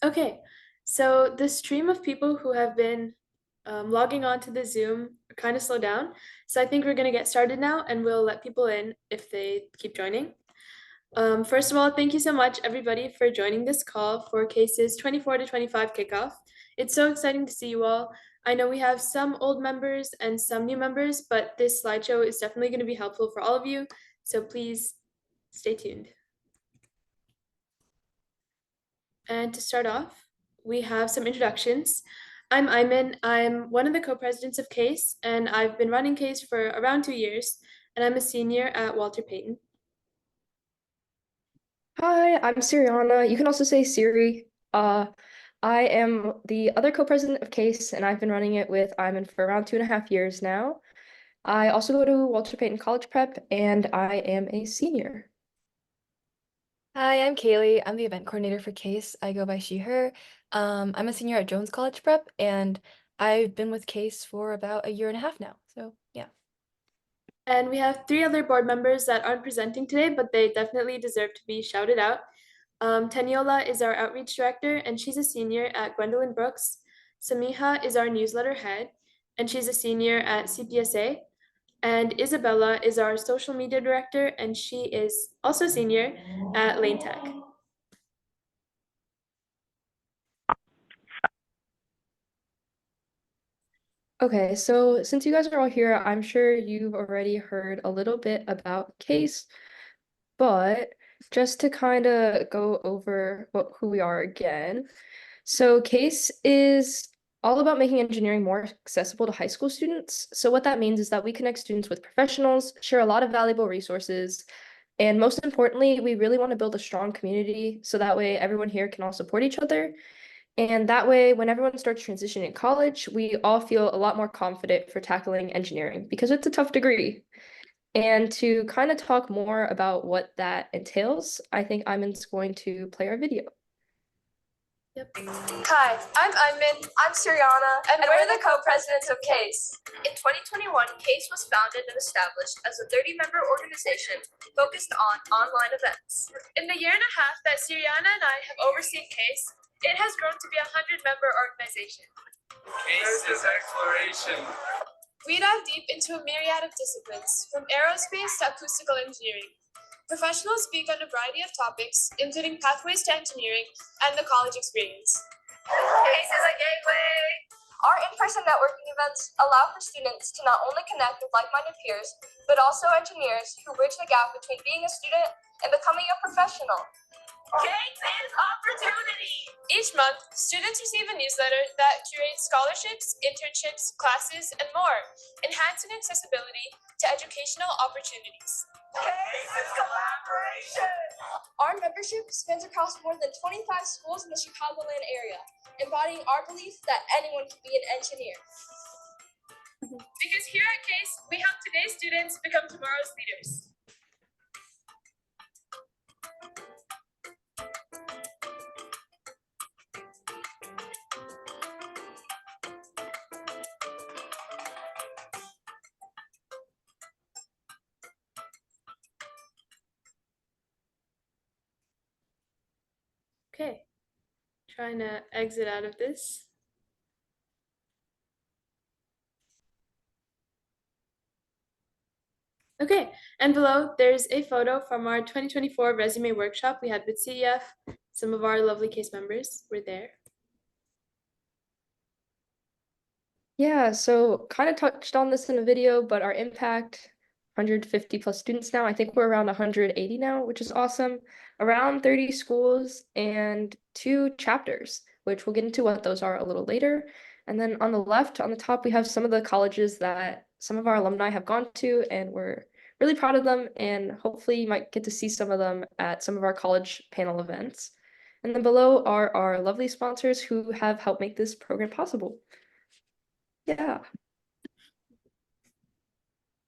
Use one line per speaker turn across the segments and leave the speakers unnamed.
Okay, so the stream of people who have been logging on to the Zoom kind of slowed down. So I think we're going to get started now and we'll let people in if they keep joining. First of all, thank you so much, everybody, for joining this call for cases 24 to 25 kickoff. It's so exciting to see you all. I know we have some old members and some new members, but this slideshow is definitely going to be helpful for all of you. So please stay tuned. And to start off, we have some introductions. I'm Ayman. I'm one of the co-presidents of CASE, and I've been running CASE for around 2 years, and I'm a senior at Walter Payton.
Hi, I'm Siriana. You can also say Siri. I am the other co-president of CASE, and I've been running it with Iman for around 2.5 years now. I also go to Walter Payton College Prep, and I am a senior.
Hi, I'm Kaylee. I'm the event coordinator for CASE. I go by she, her. I'm a senior at Jones College Prep, and I've been with CASE for about a year and a half now. So, yeah.
And we have 3 other board members that aren't presenting today, but they definitely deserve to be shouted out. Taniola is our outreach director, and she's a senior at Gwendolyn Brooks. Samiha is our newsletter head, and she's a senior at CPSA. And Isabella is our social media director, and she is also senior at Lane Tech.
Okay, so since you guys are all here, I'm sure you've already heard a little bit about CASE, but just to kind of go over who we are again. So CASE is all about making engineering more accessible to high school students. So what that means is that we connect students with professionals, share a lot of valuable resources, and most importantly, we really want to build a strong community so that way everyone here can all support each other. And that way, when everyone starts transitioning in college, we all feel a lot more confident for tackling engineering because it's a tough degree. And to kind of talk more about what that entails, I think Iman's going to play our video.
Yep.
Hi, I'm Ayman. I'm Siriana, and we're the co-presidents of CASE. In 2021, CASE was founded and established as a 30-member organization focused on online events. In the year and a half that Siriana and I have overseen CASE, it has grown to be a 100-member organization.
CASE is exploration.
We dive deep into a myriad of disciplines, from aerospace to acoustical engineering. Professionals speak on a variety of topics, including pathways to engineering and the college experience. CASE is a gateway! Our in-person networking events allow for students to not only connect with like-minded peers, but also engineers who bridge the gap between being a student and becoming a professional. CASE is opportunity! Each month, students receive a newsletter that curates scholarships, internships, classes, and more, enhancing accessibility to educational opportunities. CASE is collaboration! Our membership spans across more than 25 schools in the Chicagoland area, embodying our belief that anyone can be an engineer. Because here at CASE, we help today's students become tomorrow's leaders.
Okay, trying to exit out of this. Okay, and below there's a photo from our 2024 resume workshop we had with CEF. Some of our lovely CASE members were there.
Yeah, so kind of touched on this in a video, but our impact, 150 plus students now. I think we're around 180 now, which is awesome. Around 30 schools and 2 chapters, which we'll get into what those are a little later. And then on the left, on the top, we have some of the colleges that some of our alumni have gone to, and we're really proud of them. And hopefully you might get to see some of them at some of our college panel events. And then below are our lovely sponsors who have helped make this program possible. Yeah.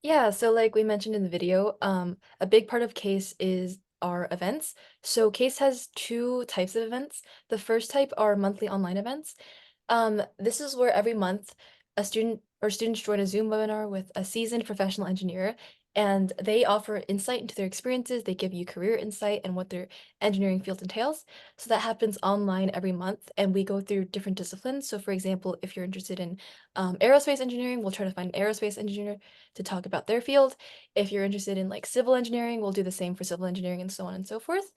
Yeah, so like we mentioned in the video, a big part of CASE is our events. So CASE has 2 types of events. The first type are monthly online events. This is where every month a student or students join a Zoom webinar with a seasoned professional engineer, and they offer insight into their experiences. They give you career insight and what their engineering field entails. So that happens online every month, and we go through different disciplines. So for example, if you're interested in aerospace engineering, we'll try to find an aerospace engineer to talk about their field. If you're interested in like civil engineering, we'll do the same for civil engineering and so on and so forth.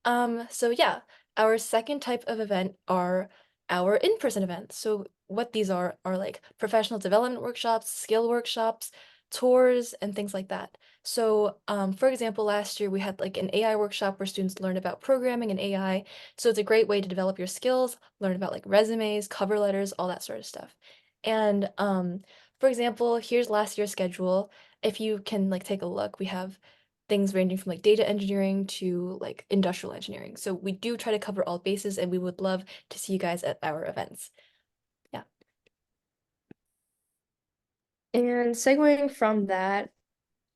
So yeah, our second type of event are our in-person events. So what these are like professional development workshops, skill workshops, tours, and things like that. So, for example, last year we had like an AI workshop where students learned about programming and AI. So it's a great way to develop your skills, learn about like resumes, cover letters, all that sort of stuff. And for example, here's last year's schedule. If you can like take a look, we have things ranging from like data engineering to like industrial engineering. So we do try to cover all bases, and we would love to see you guys at our events. Yeah.
And segueing from that,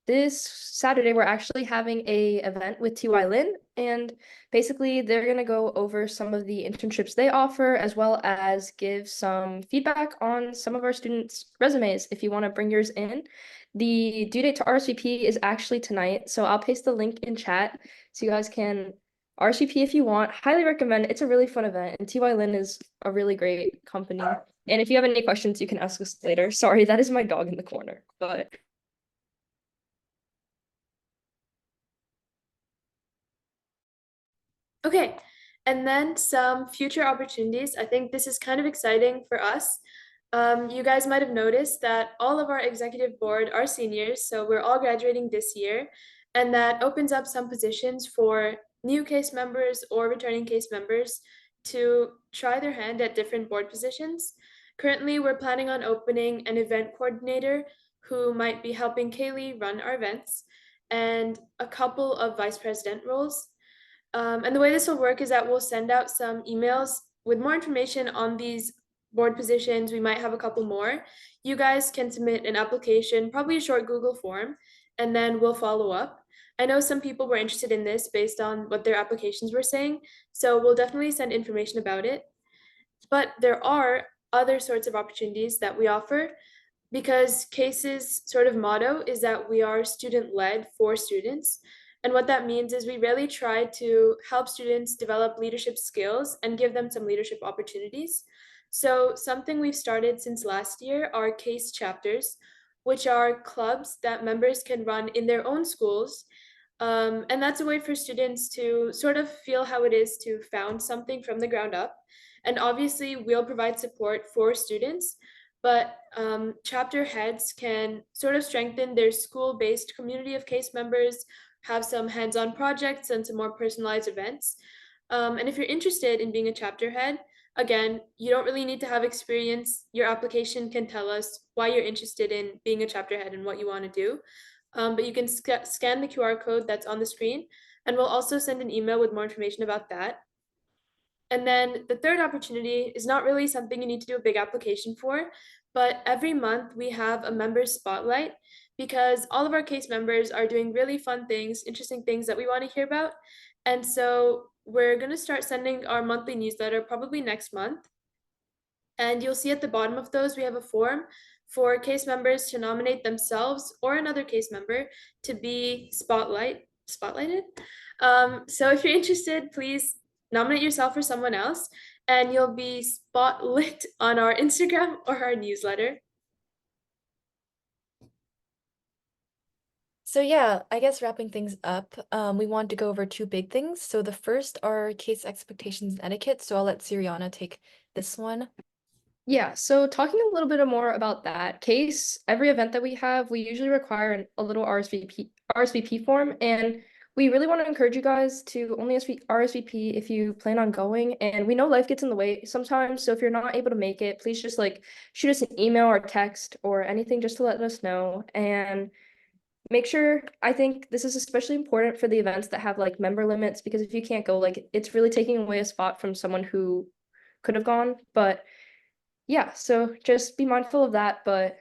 this Saturday we're actually having a event with TY Lin, and basically they're gonna go over some of the internships they offer, as well as give some feedback on some of our students' resumes if you want to bring yours in. The due date to RSVP is actually tonight, so I'll paste the link in chat so you guys can RSVP if you want. Highly recommend. It's a really fun event, and TY Lin is a really great company. And if you have any questions, you can ask us later. Sorry, that is my dog in the corner, but
Okay, and then some future opportunities. I think this is kind of exciting for us. You guys might have noticed that all of our executive board are seniors, so we're all graduating this year, and that opens up some positions for new case members or returning case members to try their hand at different board positions. Currently, we're planning on opening an event coordinator who might be helping Kaylee run our events, and a couple of vice president roles. And the way this will work is that we'll send out some emails with more information on these board positions. We might have a couple more. You guys can submit an application, probably a short Google form, and then we'll follow up. I know some people were interested in this based on what their applications were saying, so we'll definitely send information about it. But there are other sorts of opportunities that we offer because CASE's sort of motto is that we are student led for students. And what that means is we really try to help students develop leadership skills and give them some leadership opportunities. So, something we've started since last year are CASE chapters, which are clubs that members can run in their own schools. And that's a way for students to sort of feel how it is to found something from the ground up. And obviously, we'll provide support for students, but chapter heads can sort of strengthen their school-based community of case members, have some hands-on projects and some more personalized events. And if you're interested in being a chapter head, again, you don't really need to have experience. Your application can tell us why you're interested in being a chapter head and what you want to do. But you can scan the QR code that's on the screen, and we'll also send an email with more information about that. And then the third opportunity is not really something you need to do a big application for, but every month we have a member spotlight because all of our case members are doing really fun things, interesting things that we want to hear about. And so we're going to start sending our monthly newsletter probably next month. And you'll see at the bottom of those, we have a form for case members to nominate themselves or another case member to be spotlighted. So if you're interested, please nominate yourself or someone else, and you'll be spotlit on our Instagram or our newsletter.
So yeah, I guess wrapping things up, we want to go over two big things. So the first are case expectations and etiquette. So I'll let Siriana take this one.
yeah, so talking a little bit more about that case, every event that we have, we usually require a little RSVP form, and we really want to encourage you guys to only RSVP if you plan on going. And we know life gets in the way sometimes, so if you're not able to make it, please just like shoot us an email or text or anything just to let us know. And make sure, I think this is especially important for the events that have like member limits, because if you can't go, like it's really taking away a spot from someone who could have gone. But yeah, so just be mindful of that, but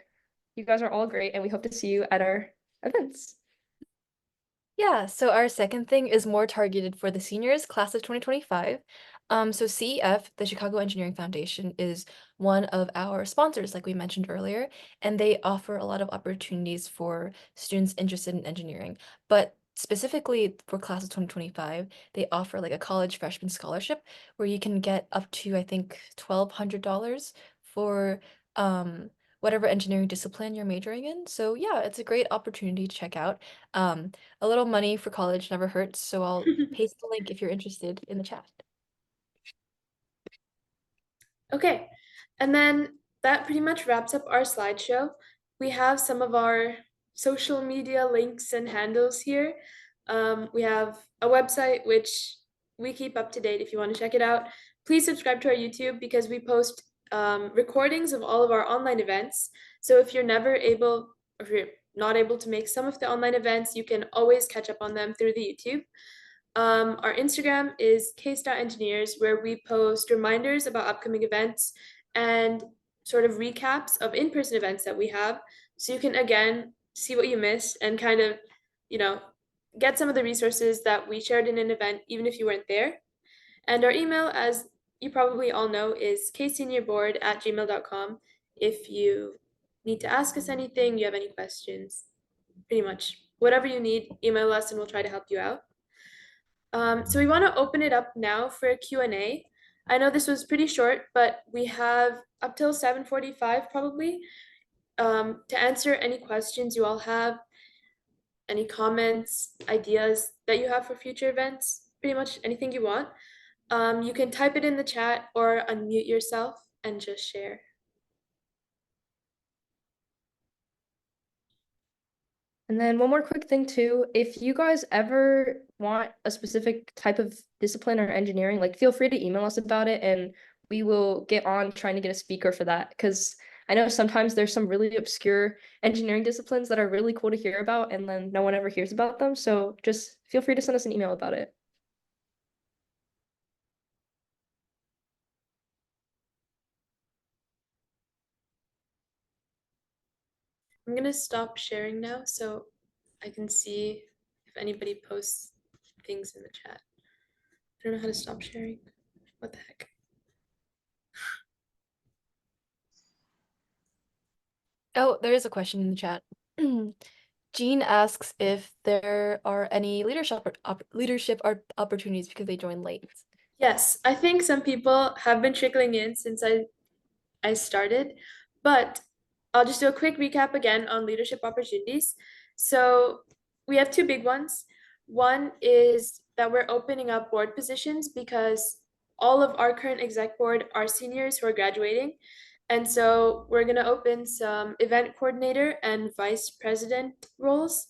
you guys are all great and we hope to see you at our events.
Yeah, so our second thing is more targeted for the seniors, class of 2025. So CEF, the Chicago Engineering Foundation, is one of our sponsors, like we mentioned earlier, and they offer a lot of opportunities for students interested in engineering. But specifically for class of 2025, they offer like a college freshman scholarship where you can get up to, I think, $1,200 for whatever engineering discipline you're majoring in. So yeah, it's a great opportunity to check out. A little money for college never hurts, so I'll paste the link if you're interested in the chat.
Okay, and then that pretty much wraps up our slideshow. We have some of our social media links and handles here. We have a website which we keep up to date if you want to check it out. Please subscribe to our YouTube because we post recordings of all of our online events. So if you're never able, or if you're not able to make some of the online events, you can always catch up on them through the YouTube. Our Instagram is case.engineers, where we post reminders about upcoming events and sort of recaps of in-person events that we have. So you can, again, see what you missed and kind of, you know, get some of the resources that we shared in an event, even if you weren't there. And our email, as you probably all know, is kseniorboard@gmail.com. If you need to ask us anything, you have any questions, pretty much whatever you need, email us and we'll try to help you out. So we want to open it up now for a Q&A. I know this was pretty short, but we have up till 7:45 probably to answer any questions you all have, any comments, ideas that you have for future events, pretty much anything you want. You can type it in the chat or unmute yourself and just share.
And then one more quick thing too, if you guys ever want a specific type of discipline or engineering, like feel free to email us about it and we will get on trying to get a speaker for that. Because I know sometimes there's some really obscure engineering disciplines that are really cool to hear about and then no one ever hears about them. So just feel free to send us an email about it.
I'm gonna stop sharing now so I can see if anybody posts things in the chat. I don't know how to stop sharing. What the heck?
Oh, there is a question in the chat. Jean asks if there are any leadership opportunities because they joined late.
Yes, I think some people have been trickling in since I started, but I'll just do a quick recap again on leadership opportunities. So we have two big ones. One is that we're opening up board positions because all of our current exec board are seniors who are graduating. And so we're going to open some event coordinator and vice president roles.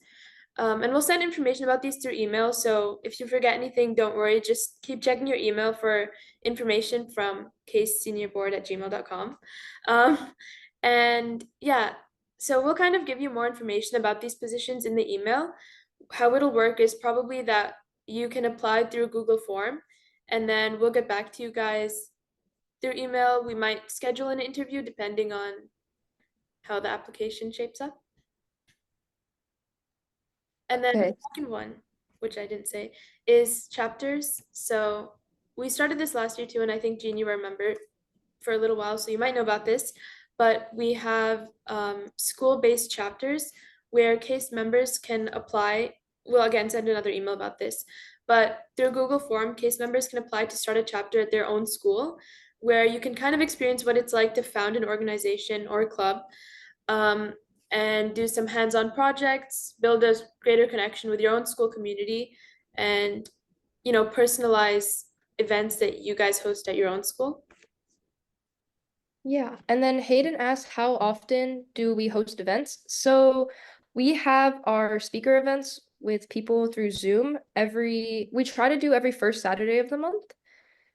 And we'll send information about these through email. So if you forget anything, don't worry. Just keep checking your email for information from caseseniorboard@gmail.com. And yeah, so we'll kind of give you more information about these positions in the email. How it'll work is probably that you can apply through Google form, and then we'll get back to you guys through email. We might schedule an interview depending on how the application shapes up. And then
Okay.
the second one, which I didn't say, is chapters. So we started this last year too, and I think Jean, you were a member for a little while, so you might know about this. But we have school-based chapters where case members can apply. We'll again send another email about this, but through Google Form, case members can apply to start a chapter at their own school, where you can kind of experience what it's like to found an organization or a club. And do some hands-on projects, build a greater connection with your own school community, and personalize events that you guys host at your own school.
Yeah, and then Hayden asked, how often do we host events? So we have our speaker events with people through Zoom we try to do every first Saturday of the month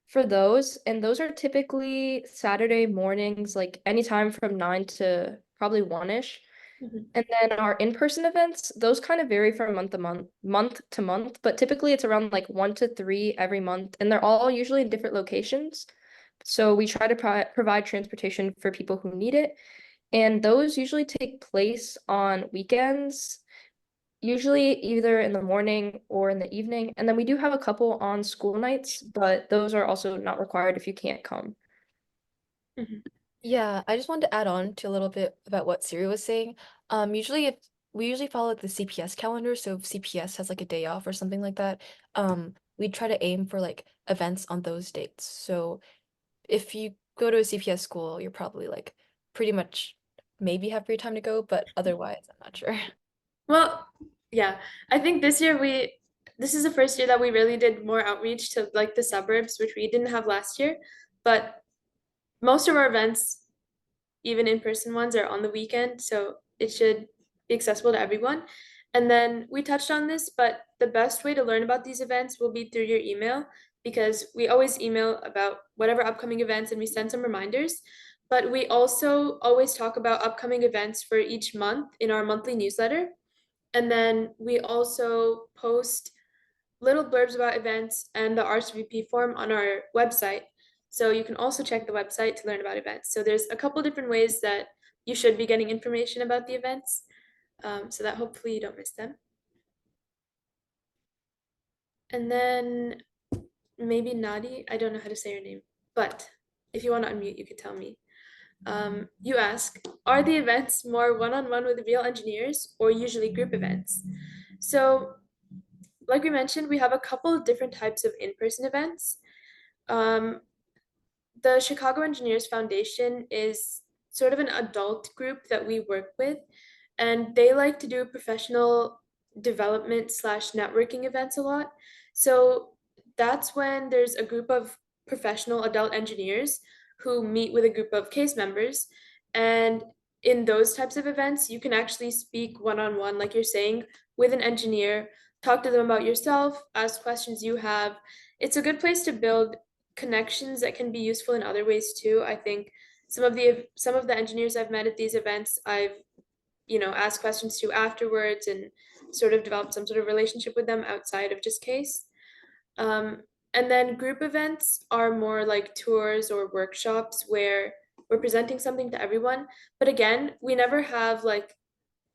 for those, and those are typically Saturday mornings, like anytime from 9 to probably 1-ish.
Mhm.
And then our in-person events, those kind of vary from month to month, but typically it's around like 1 to 3 every month, and they're all usually in different locations. So we try to provide transportation for people who need it, and those usually take place on weekends. usually either in the morning or in the evening. And then we do have a couple on school nights, but those are also not required if you can't come.
Yeah, I just wanted to add on to a little bit about what Siri was saying. Usually if we usually follow like the CPS calendar, so if CPS has like a day off or something like that, we try to aim for like events on those dates. So if you go to a CPS school, you're probably like pretty much maybe have free time to go, but otherwise I'm not sure.
Well, yeah, I think this is the first year that we really did more outreach to like the suburbs, which we didn't have last year. But most of our events, even in-person ones, are on the weekend, so it should be accessible to everyone. And then we touched on this, but the best way to learn about these events will be through your email, because we always email about whatever upcoming events and we send some reminders. But we also always talk about upcoming events for each month in our monthly newsletter. And then we also post little blurbs about events and the RSVP form on our website. So you can also check the website to learn about events. So there's a couple different ways that you should be getting information about the events, so that hopefully you don't miss them. And then maybe Nadi, I don't know how to say your name, but if you want to unmute, you could tell me. You ask, are the events more one-on-one with real engineers or usually group events? So like we mentioned, we have a couple of different types of in-person events. Um, the Chicago Engineers Foundation is sort of an adult group that we work with, and they like to do professional development slash networking events a lot. So that's when there's a group of professional adult engineers who meet with a group of case members. And in those types of events, you can actually speak one on one, like you're saying, with an engineer, talk to them about yourself, ask questions you have. It's a good place to build connections that can be useful in other ways too. I think some of the engineers I've met at these events, I've asked questions to afterwards and sort of developed some sort of relationship with them outside of just case. Um, and then group events are more like tours or workshops where we're presenting something to everyone. But again, we never have like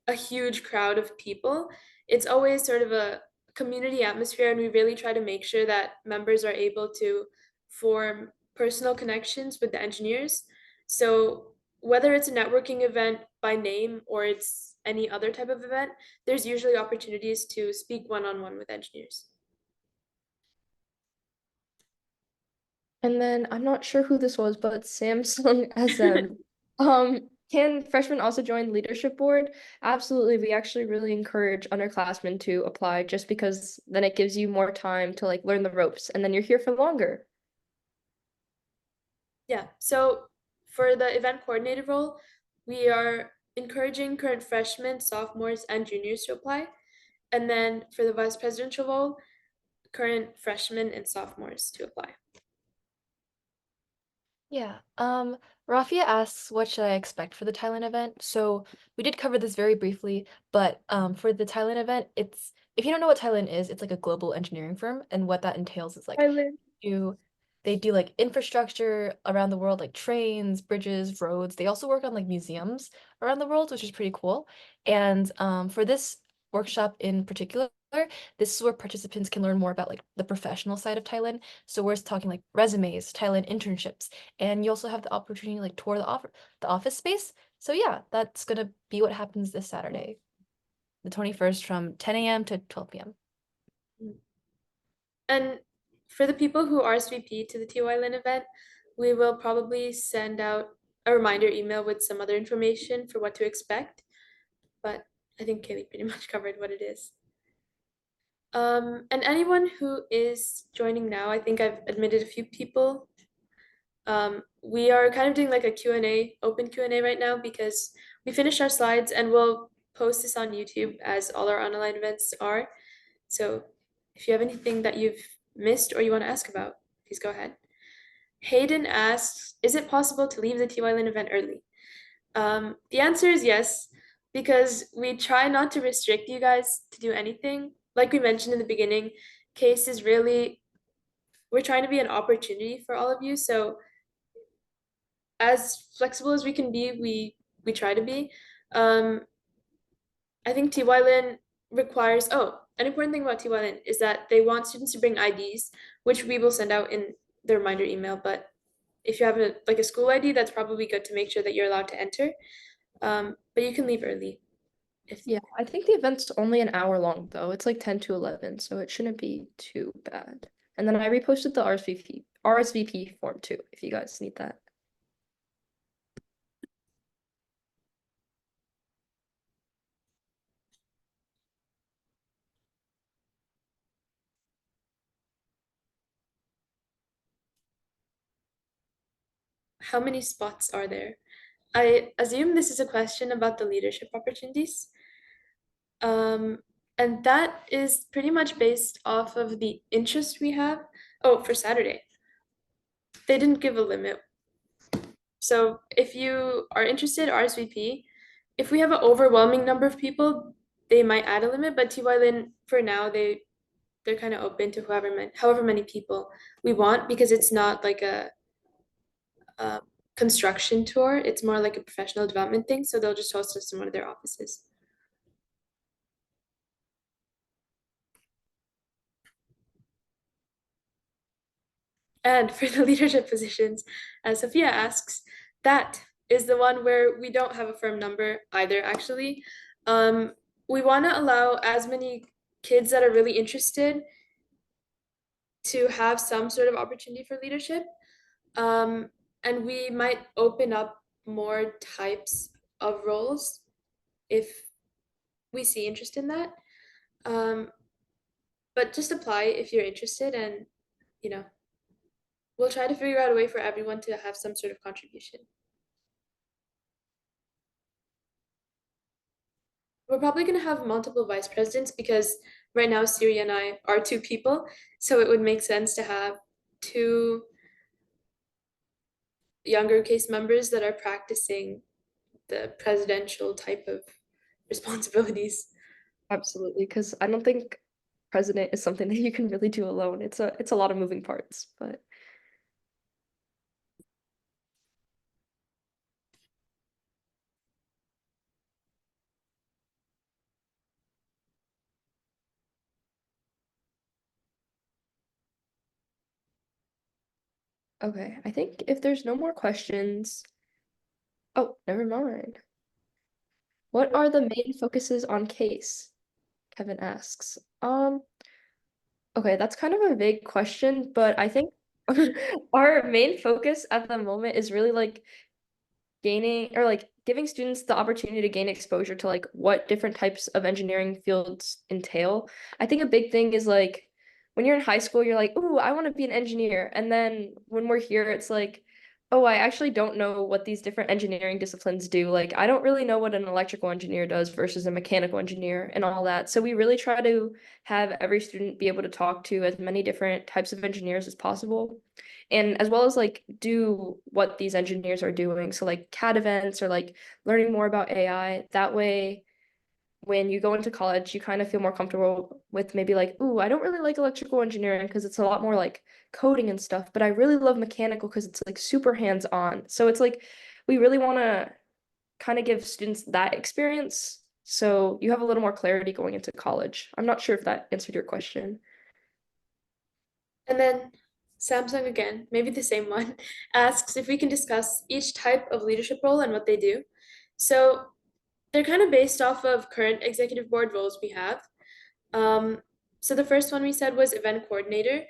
a huge crowd of people. It's always sort of a community atmosphere, and we really try to make sure that members are able to form personal connections with the engineers. So whether it's a networking event by name or it's any other type of event, there's usually opportunities to speak one-on-one with engineers.
And then I'm not sure who this was, but Samsung SM. Can freshmen also join leadership board? Absolutely. We actually really encourage underclassmen to apply just because then it gives you more time to like learn the ropes and then you're here for longer.
Yeah, so for the event coordinator role, we are encouraging current freshmen, sophomores, and juniors to apply. And then for the vice presidential role, current freshmen and sophomores to apply.
Yeah. Rafia asks, what should I expect for the Thailand event? So we did cover this very briefly, but for the Thailand event, it's if you don't know what Thailand is, it's like a global engineering firm, and what that entails is like
Tyler.
do they do like infrastructure around the world, like trains, bridges, roads. They also work on like museums around the world, which is pretty cool. And for this workshop in particular, this is where participants can learn more about like the professional side of Thailand. So we're talking like resumes, Thailand internships, and you also have the opportunity to like tour the office space. So yeah, that's gonna be what happens this Saturday, the 21st from 10 a.m. to 12 p.m.
And for the people who RSVP to the TY Lin event, we will probably send out a reminder email with some other information for what to expect. But I think Kaylee pretty much covered what it is. And anyone who is joining now, I think I've admitted a few people. We are kind of doing like a Q&A, open Q&A right now because we finished our slides and we'll post this on YouTube as all our online events are. So if you have anything that you've missed or you want to ask about, please go ahead. Hayden asks, is it possible to leave the TY Lin event early? The answer is yes, because we try not to restrict you guys to do anything. Like we mentioned in the beginning, CASE is really, we're trying to be an opportunity for all of you. So as flexible as we can be, we try to be. I think TY Lin requires, oh, an important thing about TYLN is that they want students to bring IDs, which we will send out in the reminder email. But if you have a school ID, that's probably good to make sure that you're allowed to enter. But you can leave early.
Yeah, I think the event's only an hour long though. It's like 10 to 11, so it shouldn't be too bad. And then I reposted the RSVP form too, if you guys need that.
How many spots are there? I assume this is a question about the leadership opportunities. And that is pretty much based off of the interest we have. Oh, for Saturday. They didn't give a limit. So if you are interested, RSVP. If we have an overwhelming number of people, they might add a limit, but TYLN for now they're kind of open to however many people we want, because it's not like a construction tour. It's more like a professional development thing. So they'll just host us in one of their offices. And for the leadership positions, as Sophia asks, that is the one where we don't have a firm number either, actually. We want to allow as many kids that are really interested to have some sort of opportunity for leadership. And we might open up more types of roles if we see interest in that. But just apply if you're interested, and you know, we'll try to figure out a way for everyone to have some sort of contribution. We're probably going to have multiple vice presidents because right now Siri and I are two people, so it would make sense to have two younger case members that are practicing the presidential type of responsibilities.
Absolutely, because I don't think president is something that you can really do alone. It's a lot of moving parts, but okay. I think if there's no more questions, oh, never mind. What are the main focuses on case? Kevin asks. Okay, that's kind of a vague question, but I think our main focus at the moment is really like gaining or like giving students the opportunity to gain exposure to like what different types of engineering fields entail. I think a big thing is like when you're in high school, you're like, "Ooh, I want to be an engineer." And then when we're here, it's like, "Oh, I actually don't know what these different engineering disciplines do. Like, I don't really know what an electrical engineer does versus a mechanical engineer and all that." So we really try to have every student be able to talk to as many different types of engineers as possible, and as well as like do what these engineers are doing. So like CAD events or like learning more about AI. That way, when you go into college, you kind of feel more comfortable with maybe like, ooh, I don't really like electrical engineering because it's a lot more like coding and stuff, but I really love mechanical because it's like super hands-on. So it's like we really want to kind of give students that experience. So you have a little more clarity going into college. I'm not sure if that answered your question.
And then Samsung again, maybe the same one, asks if we can discuss each type of leadership role and what they do. So they're kind of based off of current executive board roles we have. Um, so the first one we said was event coordinator,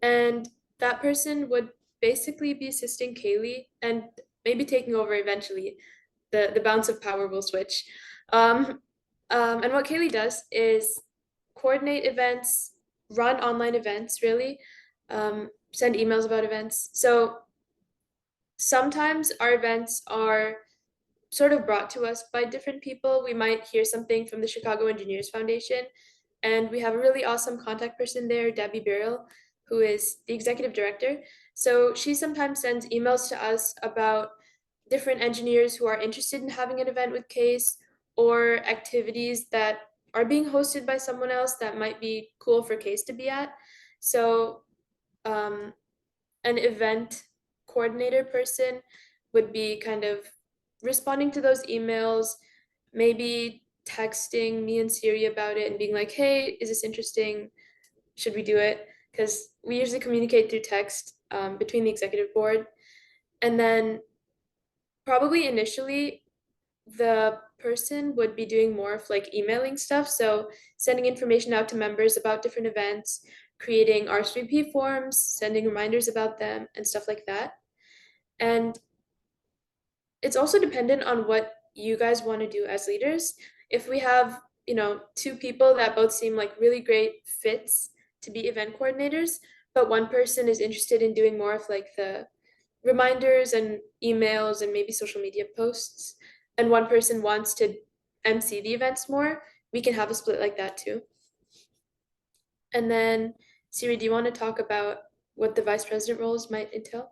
and that person would basically be assisting Kaylee and maybe taking over eventually. The balance of power will switch. Um, and what Kaylee does is coordinate events, run online events, really, send emails about events. So sometimes our events are sort of brought to us by different people. We might hear something from the Chicago Engineers Foundation, and we have a really awesome contact person there, Debbie Beryl, who is the executive director. So she sometimes sends emails to us about different engineers who are interested in having an event with Case, or activities that are being hosted by someone else that might be cool for Case to be at. So um, an event coordinator person would be kind of responding to those emails, maybe texting me and Siri about it and being like, hey, is this interesting? Should we do it? Because we usually communicate through text between the executive board. And then probably initially, the person would be doing more of like emailing stuff. So sending information out to members about different events, creating RSVP forms, sending reminders about them, and stuff like that. And it's also dependent on what you guys want to do as leaders. If we have, two people that both seem like really great fits to be event coordinators, but one person is interested in doing more of like the reminders and emails and maybe social media posts, and one person wants to MC the events more, we can have a split like that too. And then, Siri, do you want to talk about what the vice president roles might entail?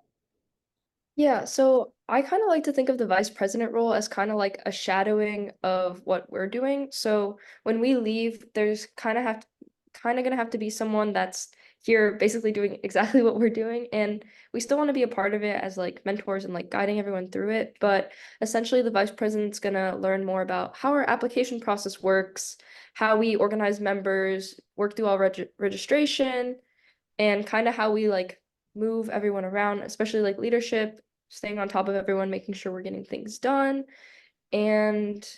Yeah, so I kind of like to think of the vice president role as kind of like a shadowing of what we're doing. So when we leave, there's kind of gonna have to be someone that's here basically doing exactly what we're doing. And we still want to be a part of it as like mentors and like guiding everyone through it. But essentially the vice president's gonna learn more about how our application process works, how we organize members, work through all registration, and kind of how we like move everyone around, especially like leadership, staying on top of everyone, making sure we're getting things done. And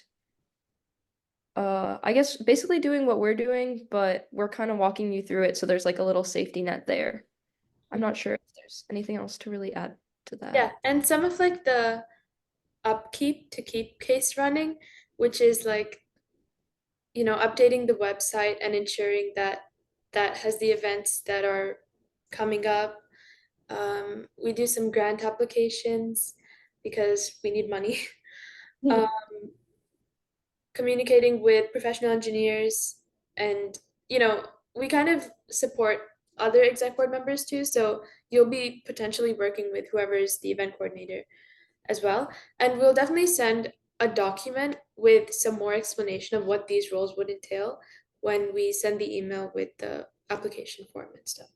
I guess basically doing what we're doing, but we're kind of walking you through it, so there's like a little safety net there. I'm not sure if there's anything else to really add to that.
Yeah, and some of like the upkeep to keep case running, which is like, updating the website and ensuring that that has the events that are coming up. We do some grant applications because we need money.
Mhm.
Communicating with professional engineers, and we kind of support other exec board members too. So you'll be potentially working with whoever is the event coordinator as well. And we'll definitely send a document with some more explanation of what these roles would entail when we send the email with the application form and stuff.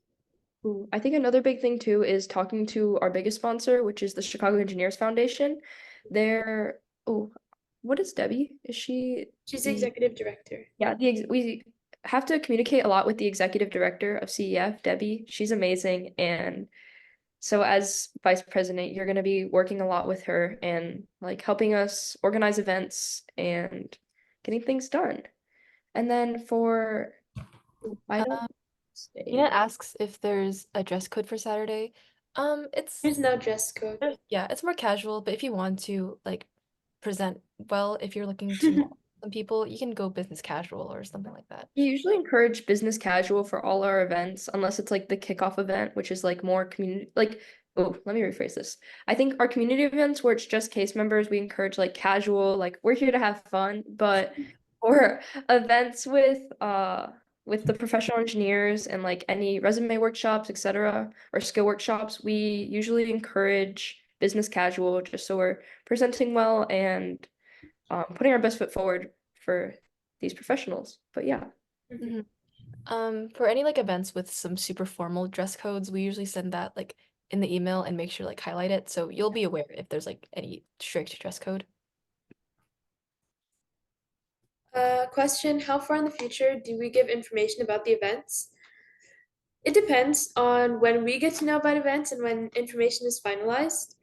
Ooh, I think another big thing too is talking to our biggest sponsor, which is the Chicago Engineers Foundation. They're, oh, what is Debbie? Is she
She's the
the
executive director.
Yeah, we have to communicate a lot with the executive director of CEF, Debbie. She's amazing. And so as vice president, you're going to be working a lot with her and like helping us organize events and getting things done. And then for, I don't say,
Ina asks if there's a dress code for Saturday. It's
There's no dress code.
yeah, it's more casual, but if you want to like present well, if you're looking to meet some people, you can go business casual or something like that.
we usually encourage business casual for all our events, unless it's like the kickoff event, which is like more community, like, oh, let me rephrase this. I think our community events where it's just case members, we encourage like casual, like we're here to have fun, but for events with the professional engineers and like any resume workshops, etc., or skill workshops, we usually encourage business casual just so we're presenting well and putting our best foot forward for these professionals. But yeah.
For any like events with some super formal dress codes, we usually send that like in the email and make sure like highlight it so you'll be aware if there's like any strict dress code.
Question, how far in the future do we give information about the events? It depends on when we get to know about events and when information is finalized.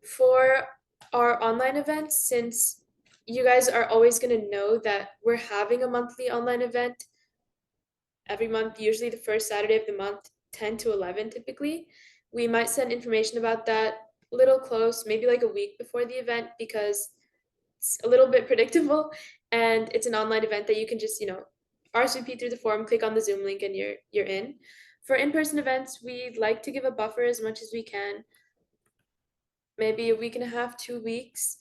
For our online events, since you guys are always going to know that we're having a monthly online event every month, usually the first Saturday of the month, 10 to 11 typically, we might send information about that a little close, maybe like a week before the event, because it's a little bit predictable and it's an online event that you can just, RSVP through the form, click on the Zoom link, and you're in. For in-person events, we like to give a buffer as much as we can, maybe a week and a half, 2 weeks.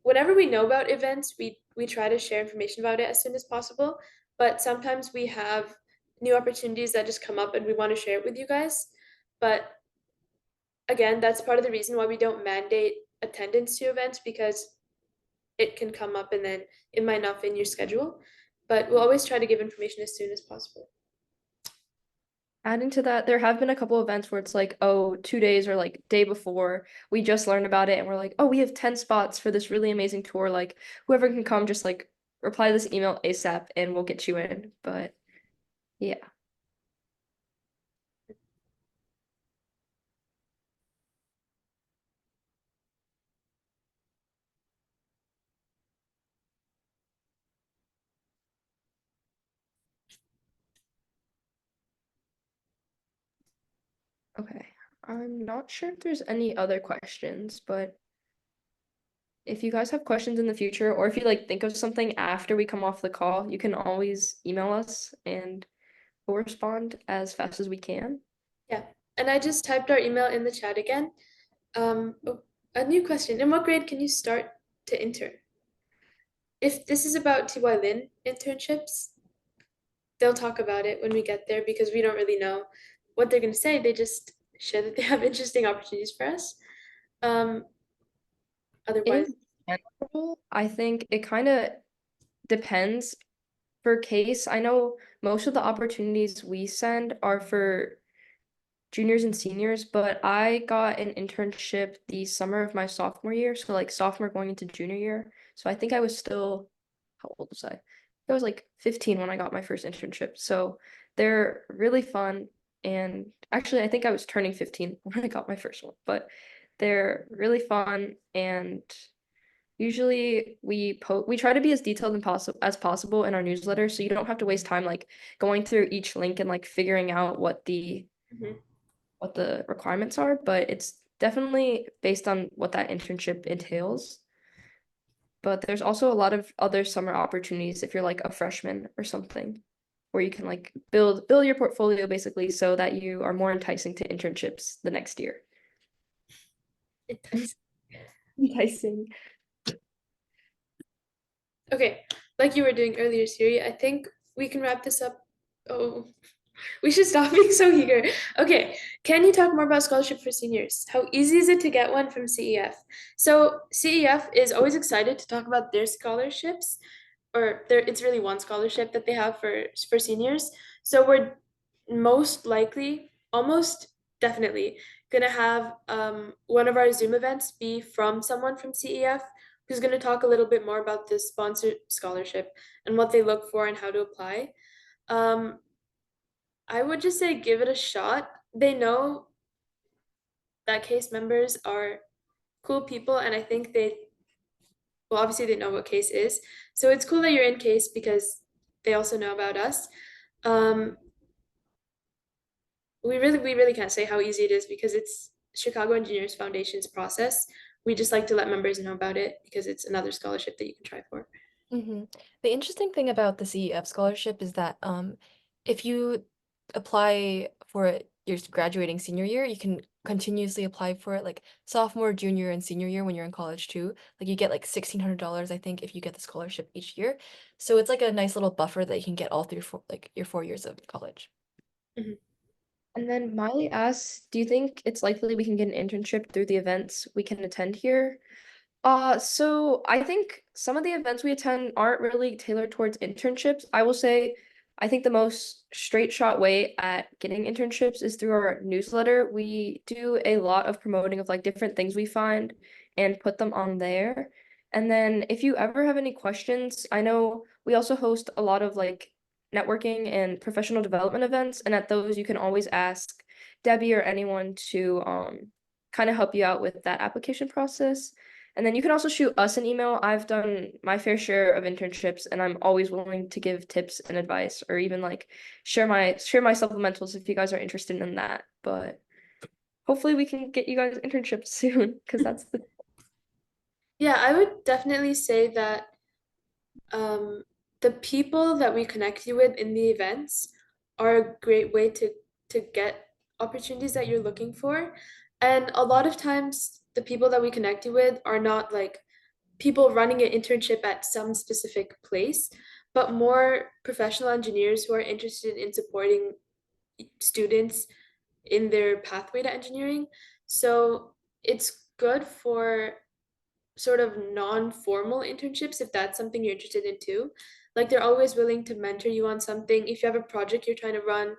Whenever we know about events, we try to share information about it as soon as possible. But sometimes we have new opportunities that just come up and we want to share it with you guys. But again, that's part of the reason why we don't mandate attendance to events, because it can come up and then it might not fit in your schedule. But we'll always try to give information as soon as possible.
Adding to that, there have been a couple events where it's like, oh, 2 days or like day before, we just learned about it and we're like, oh, we have 10 spots for this really amazing tour. Like whoever can come, just like reply to this email ASAP and we'll get you in. But yeah. Okay. I'm not sure if there's any other questions, but if you guys have questions in the future, or if you like think of something after we come off the call, you can always email us and we'll respond as fast as we can.
Yeah, and I just typed our email in the chat again. Oh, a new question. In what grade can you start to intern? If this is about TY Lin internships, they'll talk about it when we get there because we don't really know what they're going to say. They just share that they have interesting opportunities for us. Otherwise,
In general, I think it kind of depends for case. I know most of the opportunities we send are for juniors and seniors, but I got an internship the summer of my sophomore year, so like sophomore going into junior year. So I think I was still, how old was I? I was like 15 when I got my first internship. So they're really fun. And actually, I think I was turning 15 when I got my first one, but they're really fun. And usually we try to be as detailed and as possible in our newsletter, so you don't have to waste time like going through each link and like figuring out
mhm.
what the requirements are, but it's definitely based on what that internship entails. But there's also a lot of other summer opportunities if you're like a freshman or something, where you can like build your portfolio basically so that you are more enticing to internships the next year.
Enticing.
Enticing.
Okay, like you were doing earlier, Siri, I think we can wrap this up. Oh, we should stop being so eager. Okay, can you talk more about scholarship for seniors? How easy is it to get one from CEF? So CEF is always excited to talk about their scholarships, or it's really one scholarship that they have for seniors. So we're most likely, almost definitely, gonna have one of our Zoom events be from someone from CEF who's gonna talk a little bit more about this sponsored scholarship and what they look for and how to apply. Um, I would just say give it a shot. They know that case members are cool people, and I think well, obviously they know what case is. So it's cool that you're in case because they also know about us. Um, we really can't say how easy it is because it's Chicago Engineers Foundation's process. We just like to let members know about it because it's another scholarship that you can try for.
The interesting thing about the CEF scholarship is that if you apply for it your graduating senior year, you can continuously apply for it like sophomore, junior, and senior year when you're in college too. Like you get like $1,600, I think, if you get the scholarship each year. So it's like a nice little buffer that you can get all through like your 4 years of college.
Mhm.
And then Miley asks, do you think it's likely we can get an internship through the events we can attend here? So I think some of the events we attend aren't really tailored towards internships. I will say, I think the most straight shot way at getting internships is through our newsletter. We do a lot of promoting of like different things we find and put them on there. And then if you ever have any questions, I know we also host a lot of like networking and professional development events, and at those you can always ask Debbie or anyone to kind of help you out with that application process. And then you can also shoot us an email. I've done my fair share of internships and I'm always willing to give tips and advice or even like share my supplementals if you guys are interested in that. But hopefully we can get you guys internships soon because that's the
Yeah, I would definitely say that um, the people that we connect you with in the events are a great way to get opportunities that you're looking for. And a lot of times the people that we connect you with are not like people running an internship at some specific place, but more professional engineers who are interested in supporting students in their pathway to engineering. So it's good for sort of non-formal internships if that's something you're interested in too. Like they're always willing to mentor you on something. If you have a project you're trying to run,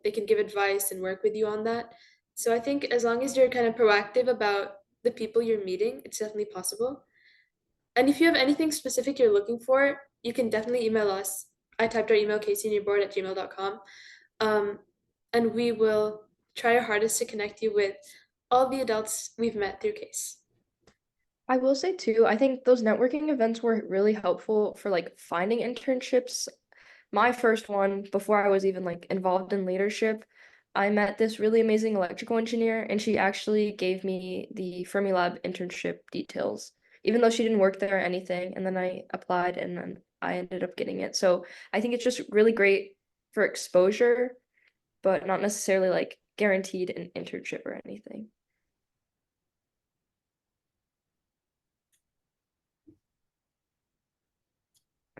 they can give advice and work with you on that. So I think as long as you're kind of proactive about the people you're meeting, it's definitely possible. And if you have anything specific you're looking for, you can definitely email us. I typed our email, kseniorboard@gmail.com. And we will try our hardest to connect you with all the adults we've met through CASE.
I will say too, I think those networking events were really helpful for like finding internships. My first one, before I was even like involved in leadership, I met this really amazing electrical engineer, and she actually gave me the Fermilab internship details, even though she didn't work there or anything. And then I applied and then I ended up getting it. So I think it's just really great for exposure, but not necessarily like guaranteed an internship or anything.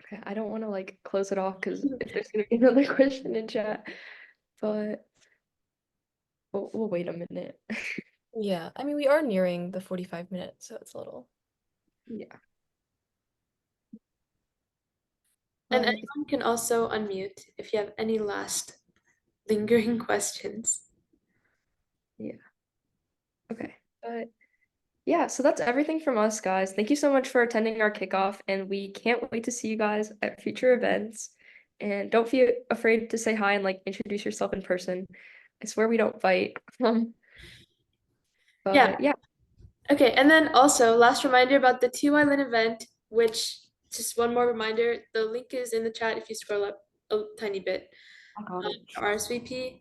Okay, I don't want to like close it off because if there's gonna be another question in chat, but we'll wait a minute.
Yeah, I mean, we are nearing the 45 minutes, so it's a little.
Yeah.
And
But
anyone can also unmute if you have any last lingering questions.
yeah. Okay. But yeah, so that's everything from us, guys. Thank you so much for attending our kickoff, and we can't wait to see you guys at future events. And don't feel afraid to say hi and like introduce yourself in person. I swear we don't bite.
Yeah.
But yeah.
Okay, and then also last reminder about the TY Lin event, which just one more reminder, the link is in the chat if you scroll up a tiny bit.
I got it.
RSVP,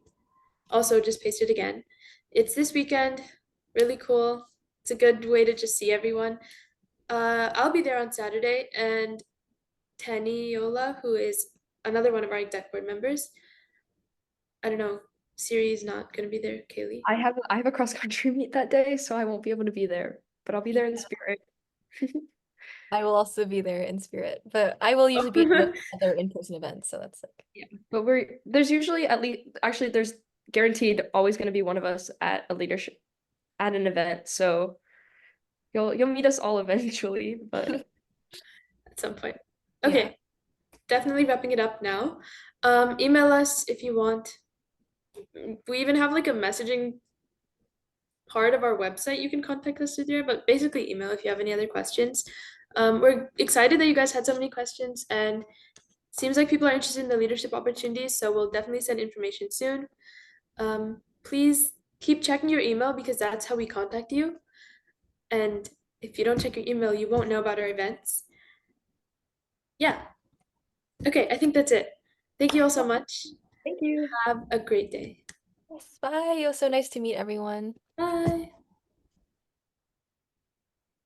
also just paste it again. It's this weekend, really cool. It's a good way to just see everyone. I'll be there on Saturday, and Taniola, who is another one of our exec board members. I don't know, Siri's not gonna be there, Kaylee.
I have a cross country meet that day, so I won't be able to be there, but I'll be there in spirit.
I will also be there in spirit, but I will usually be at the other in-person events, so that's like.
Yeah, but there's usually at least actually there's guaranteed always going to be one of us at a leadership at an event, so you'll meet us all eventually, but
At some point.
Yeah.
Okay, definitely wrapping it up now. Email us if you want. We even have like a messaging part of our website you can contact us through there, but basically email if you have any other questions. We're excited that you guys had so many questions, and seems like people are interested in the leadership opportunities, so we'll definitely send information soon. Please keep checking your email because that's how we contact you. And if you don't check your email, you won't know about our events. Yeah. Okay, I think that's it. Thank you all so much.
thank you.
Have a great day.
Yes, bye. It was so nice to meet everyone.
Bye.